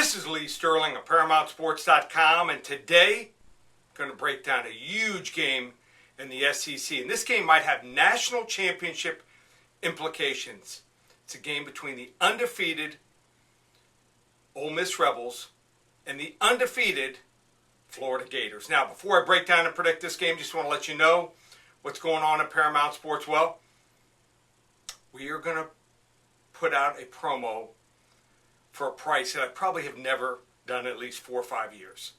This is Lee Sterling of ParamountSports.com, and today I'm going to break down a huge game in the SEC. And this game might have national championship implications. It's a game between the undefeated Ole Miss Rebels and the undefeated Florida Gators. Now, before I break down and predict this game, just want to let you know what's going on at Paramount Sports. Well, we are going to put out a promo for a price that I probably have never done in at least 4 or 5 years.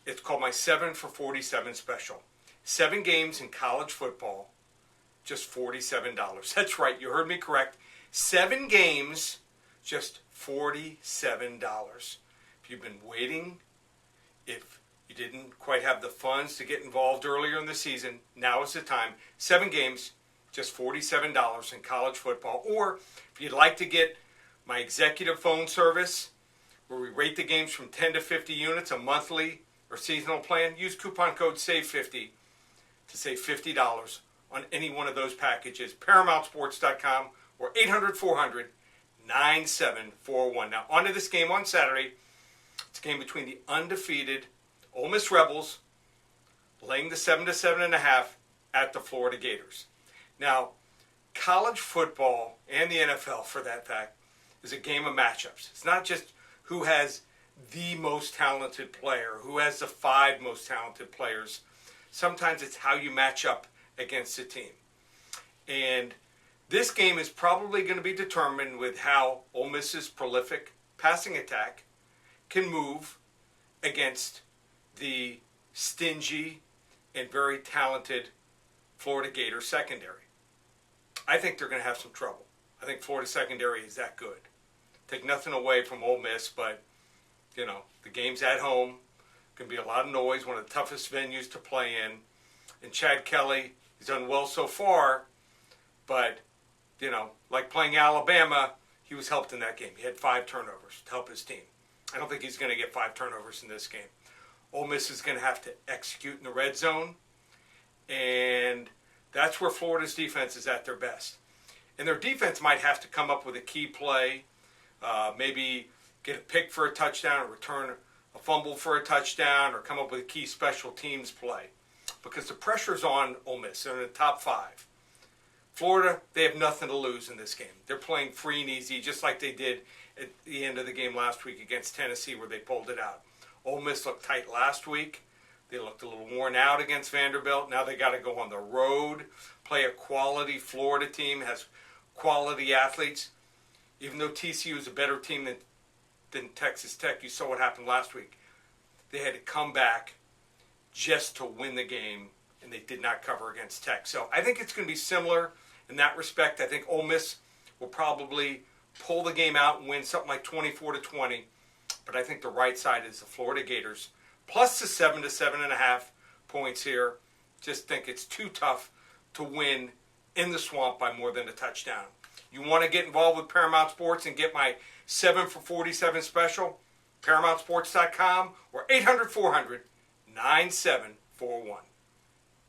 It's called my 7 for 47 special. 7 games in college football, just $47. That's right, you heard me correct. 7 games, just $47. If you've been waiting, if you didn't quite have the funds to get involved earlier in the season, now is the time. 7 games, just $47 in college football. Or if you'd like to get my executive phone service, where we rate the games from 10 to 50 units, a monthly or seasonal plan, use coupon code SAVE50 to save $50 on any one of those packages. ParamountSports.com or 800-400-9741. Now, on to this game on Saturday. It's a game between the undefeated Ole Miss Rebels, laying the 7 to 7.5 at the Florida Gators. Now, college football and the NFL, for that fact, is a game of matchups. It's not just who has the most talented player, who has the 5 most talented players. Sometimes it's how you match up against a team. And this game is probably going to be determined with how Ole Miss's prolific passing attack can move against the stingy and very talented Florida Gator secondary. I think they're going to have some trouble. I think Florida secondary is that good. Take nothing away from Ole Miss, but, you know, the game's at home. Going to be a lot of noise, one of the toughest venues to play in. And Chad Kelly, he's done well so far, but, you know, like playing Alabama, he was helped in that game. He had 5 turnovers to help his team. I don't think he's going to get 5 turnovers in this game. Ole Miss is going to have to execute in the red zone, and that's where Florida's defense is at their best. And their defense might have to come up with a key play, maybe get a pick for a touchdown, or return a fumble for a touchdown, or come up with a key special teams play. Because the pressure's on Ole Miss. They're in the top 5. Florida, they have nothing to lose in this game. They're playing free and easy, just like they did at the end of the game last week against Tennessee, where they pulled it out. Ole Miss looked tight last week. They looked a little worn out against Vanderbilt. Now they got to go on the road, play a quality Florida team, has quality athletes. Even though TCU is a better team than Texas Tech, you saw what happened last week. They had to come back just to win the game, and they did not cover against Tech. So I think it's going to be similar in that respect. I think Ole Miss will probably pull the game out and win something like 24-20. But I think the right side is the Florida Gators, plus the 7 to 7.5 points here. Just think it's too tough to win in the swamp by more than a touchdown. You want to get involved with Paramount Sports and get my 7 for 47 special? ParamountSports.com or 800-400-9741.